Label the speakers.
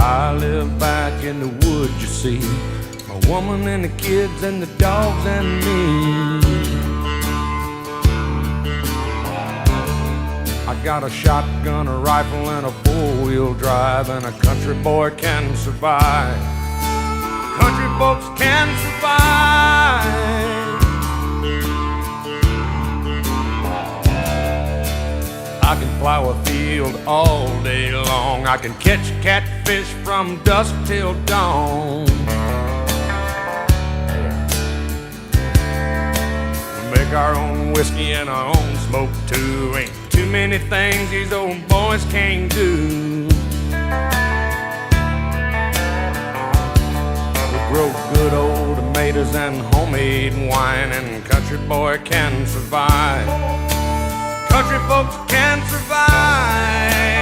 Speaker 1: I live back in the woods, you see, my woman and the kids and the dogs and me. I got a shotgun, a rifle, and a four-wheel drive, and a country boy can survive. Country folks can survive. I can plow a field all day long. I can catch catfish from dusk till dawn. We make our own whiskey and our own smoke too. Ain't too many things these old boys can't do. We grow good old tomatoes and homemade wine, and country boy can survive. Country folks can survive.